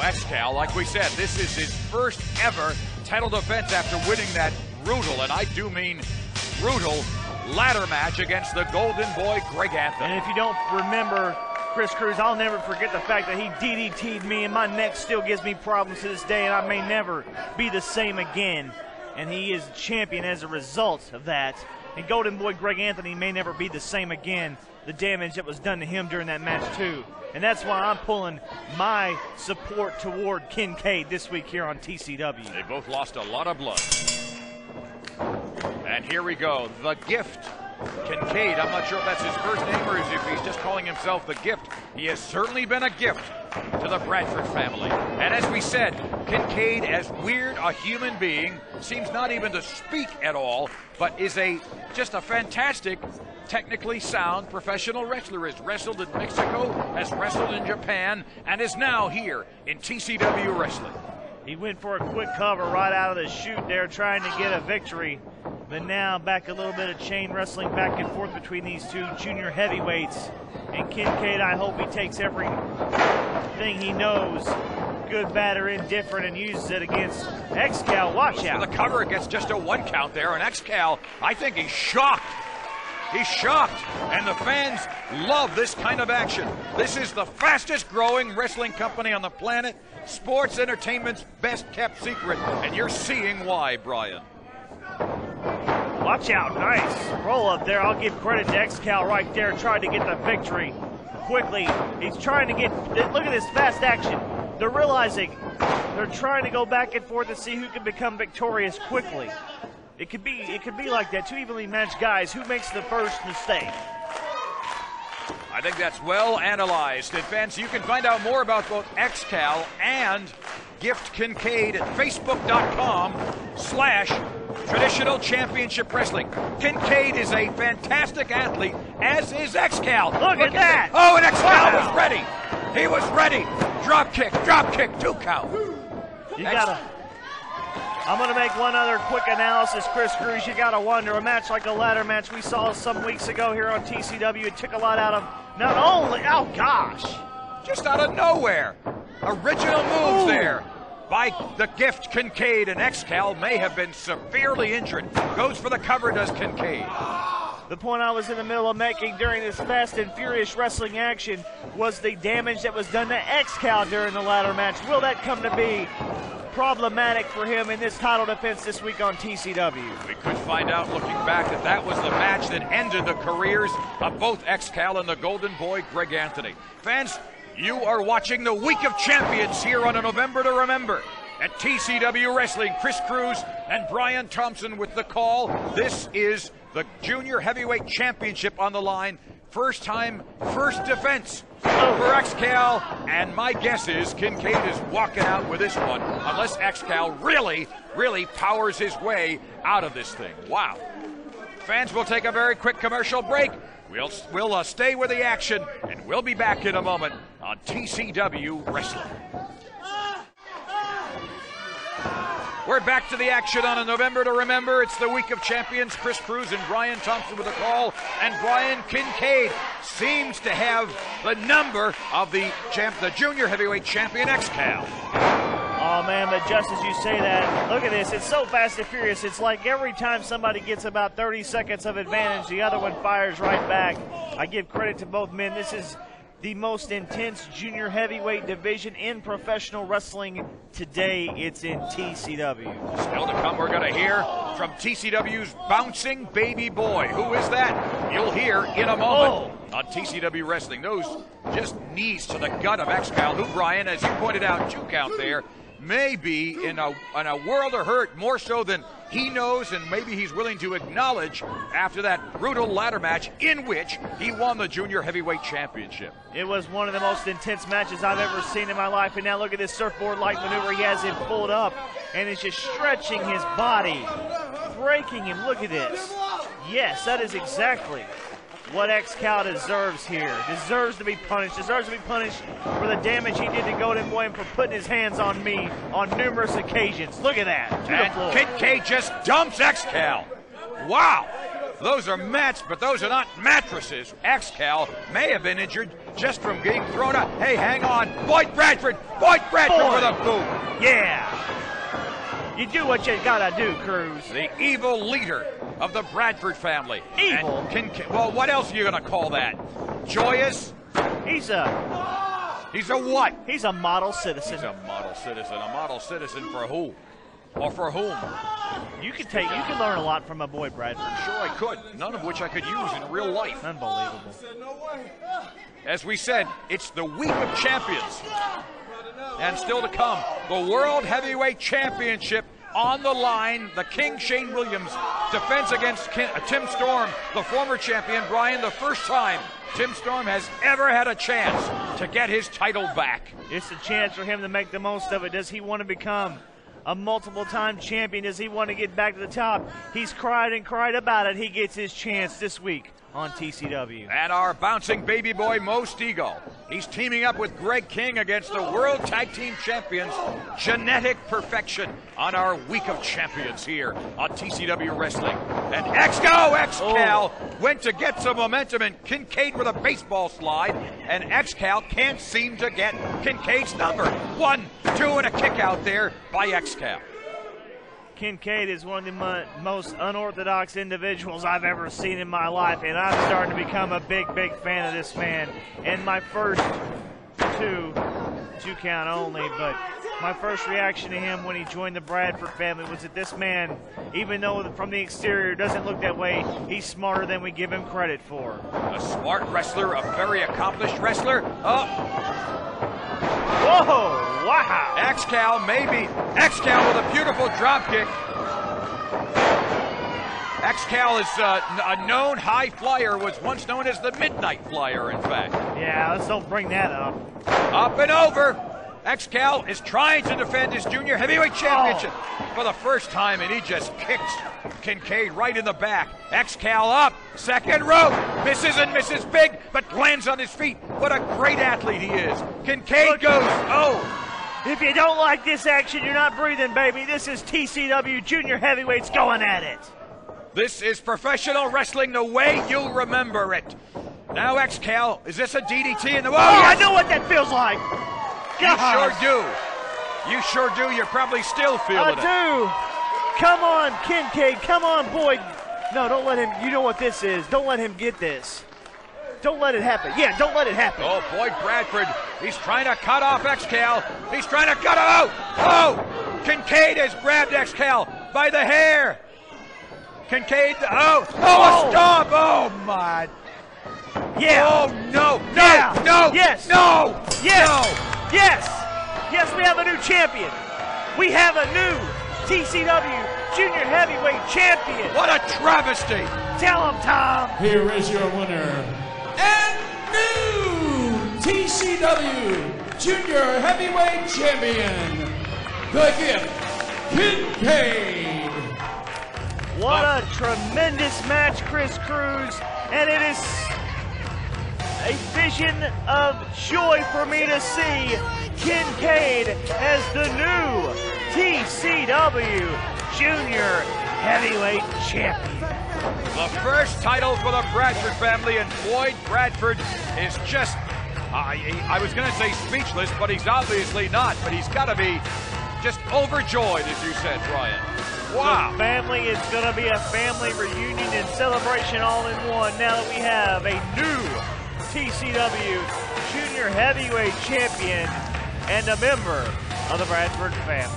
X-Cal, like we said, this is his first ever title defense after winning that brutal, and I do mean brutal, ladder match against the Golden Boy, Greg Anthony. And if you don't remember, Chris Cruz, I'll never forget the fact that he DDT'd me, and my neck still gives me problems to this day, and I may never be the same again. And he is champion as a result of that. And Golden Boy Greg Anthony may never be the same again. The damage that was done to him during that match too. And that's why I'm pulling my support toward Kincaid this week here on TCW. They both lost a lot of blood. And here we go, the Gift. Kincaid, I'm not sure if that's his first name or if he's just calling himself the Gift. He has certainly been a gift to the Bradford family. And as we said, Kincaid, as weird a human being, seems not even to speak at all, but is just a fantastic, technically sound professional wrestler. Has wrestled in Mexico, has wrestled in Japan, and is now here in TCW Wrestling. He went for a quick cover right out of the chute there, trying to get a victory. But now back a little bit of chain wrestling back and forth between these two junior heavyweights. And Kincaid, I hope he takes everything he knows, good, bad, or indifferent, and uses it against X-Cal. Watch out. For the cover, it gets just a 1 count there, and X-Cal, I think he's shocked. He's shocked, and the fans love this kind of action. This is the fastest growing wrestling company on the planet, sports entertainment's best kept secret, and you're seeing why, Brian. Watch out, nice roll up there. I'll give credit to X-Cal right there, tried to get the victory quickly. He's trying to get, look at this fast action. They're realizing they're trying to go back and forth and see who can become victorious quickly. It could be like that. Two evenly matched guys. Who makes the first mistake? I think that's well analyzed. And fans, you can find out more about both X-Cal and Gift Kincaid at facebook.com/Traditional Championship Wrestling. Kincaid is a fantastic athlete, as is X-Cal. Look at that. Oh, and X-Cal was ready. He was ready. Drop kick, 2 count. I'm going to make one other quick analysis, Chris Cruz. You got to wonder, a match like a ladder match we saw some weeks ago here on TCW, it took a lot out of not only, oh gosh. Just out of nowhere. Original moves there by the Gift Kincaid, and X-Cal may have been severely injured. Goes for the cover, does Kincaid. The point I was in the middle of making during this fast and furious wrestling action was the damage that was done to X-Cal during the ladder match. Will that come to be problematic for him in this title defense this week on TCW? We could find out looking back that was the match that ended the careers of both X-Cal and the Golden Boy, Greg Anthony. Fans, you are watching the Week of Champions here on a November to Remember at TCW Wrestling. Chris Cruz and Brian Thompson with the call. This is the Junior Heavyweight Championship on the line. First time, first defense for X-Cal, and my guess is Kincaid is walking out with this one, unless X-Cal really powers his way out of this thing. Wow. Fans, we'll take a very quick commercial break. We'll stay with the action, and we'll be back in a moment on TCW Wrestling. We're back to the action on a November to Remember. It's the Week of Champions. Chris Cruz and Brian Thompson with a call. And Brian, Kincaid seems to have the number of the junior heavyweight champion, X-Cal. Oh, man, but just as you say that, look at this. It's so fast and furious. It's like every time somebody gets about 30 seconds of advantage, the other one fires right back. I give credit to both men. This is the most intense junior heavyweight division in professional wrestling today. It's in TCW. Still to come, we're going to hear from TCW's bouncing baby boy. Who is that? You'll hear in a moment on TCW Wrestling. Those just knees to the gut of X-Cal, who, Brian, as you pointed out, 2 count there, may be in a world of hurt, more so than he knows, and maybe he's willing to acknowledge after that brutal ladder match in which he won the Junior Heavyweight Championship. It was one of the most intense matches I've ever seen in my life, and now look at this surfboard-like maneuver. He has him pulled up, and is just stretching his body, breaking him. Look at this. Yes, that is exactly what X-Cal deserves here. Deserves to be punished for the damage he did to Golden Boy and for putting his hands on me on numerous occasions. Look at that. And Kincaid just dumps X-Cal. Wow. Those are mats, but those are not mattresses. X-Cal may have been injured just from being thrown out. Hey, hang on. Boyd Bradford for the boot. Yeah. You do what you gotta do, Cruz. The evil leader of the Bradford family. Evil? Well, what else are you going to call that? Joyous? He's a what? He's a model citizen. He's a model citizen. A model citizen for who? Or for whom? You can learn a lot from a Boyd Bradford. Sure I could. None of which I could use in real life. Unbelievable. As we said, it's the week of champions. And still to come, the World Heavyweight Championship on the line. The King, Shane Williams, defends against Tim Storm, the former champion. Brian, the first time Tim Storm has ever had a chance to get his title back. It's a chance for him to make the most of it. Does he want to become a multiple-time champion? Does he want to get back to the top? He's cried and cried about it. He gets his chance this week on TCW. And our bouncing baby boy, Mo Steagle. He's teaming up with Greg King against the World Tag Team Champions, Genetic Perfection, on our Week of Champions here on TCW Wrestling. And Excal went to get some momentum, and Kincaid with a baseball slide, and Excal can't seem to get Kincaid's number. 1, 2, and a kick out there by Excal. Kincaid is one of the most unorthodox individuals I've ever seen in my life, and I'm starting to become a big fan of this man. And my first two count only, but my first reaction to him when he joined the Bradford family was that this man, even though from the exterior doesn't look that way, he's smarter than we give him credit for. A smart wrestler, a very accomplished wrestler. Whoa, wow. Excal with a beautiful drop kick. Excal is a known high flyer, was once known as the Midnight Flyer, in fact. Yeah, let's don't bring that up. Up and over. Excal is trying to defend his junior heavyweight championship for the first time, and he just kicks Kincaid right in the back. Excal up, second rope, misses and misses big, but lands on his feet. What a great athlete he is. Kincaid goes, If you don't like this action, you're not breathing, baby. This is TCW Junior Heavyweights going at it. This is professional wrestling the way you'll remember it. Now Excal, is this a DDT in the... yes. I know what that feels like. You sure do. You sure do. You're probably still feeling it. I do. Come on, Kincaid. Come on, Boyd. No, don't let him. You know what this is. Don't let him get this. Don't let it happen. Yeah, don't let it happen. Oh, Boyd Bradford. He's trying to cut off Excal. He's trying to cut him out. Oh, Kincaid has grabbed Excal by the hair. Kincaid. A stop. Oh, my. Yeah. Oh, no. No. Yeah. No. Yes. No. Yes. No. Yes! Yes, we have a new champion. We have a new TCW Junior Heavyweight Champion. What a travesty. Tell him, Tom. Here is your winner and new TCW Junior Heavyweight Champion, the Gift, Kincaid. What a tremendous match, Chris Cruz. And it is a vision of joy for me to see Kincaid as the new TCW Junior Heavyweight Champion. The first title for the Bradford family, and Boyd Bradford is just, I was going to say speechless, but he's obviously not, but he's got to be just overjoyed, as you said, Brian. Wow. The family is going to be a family reunion and celebration all in one now that we have a new TCW Junior Heavyweight Champion and a member of the Bradford family.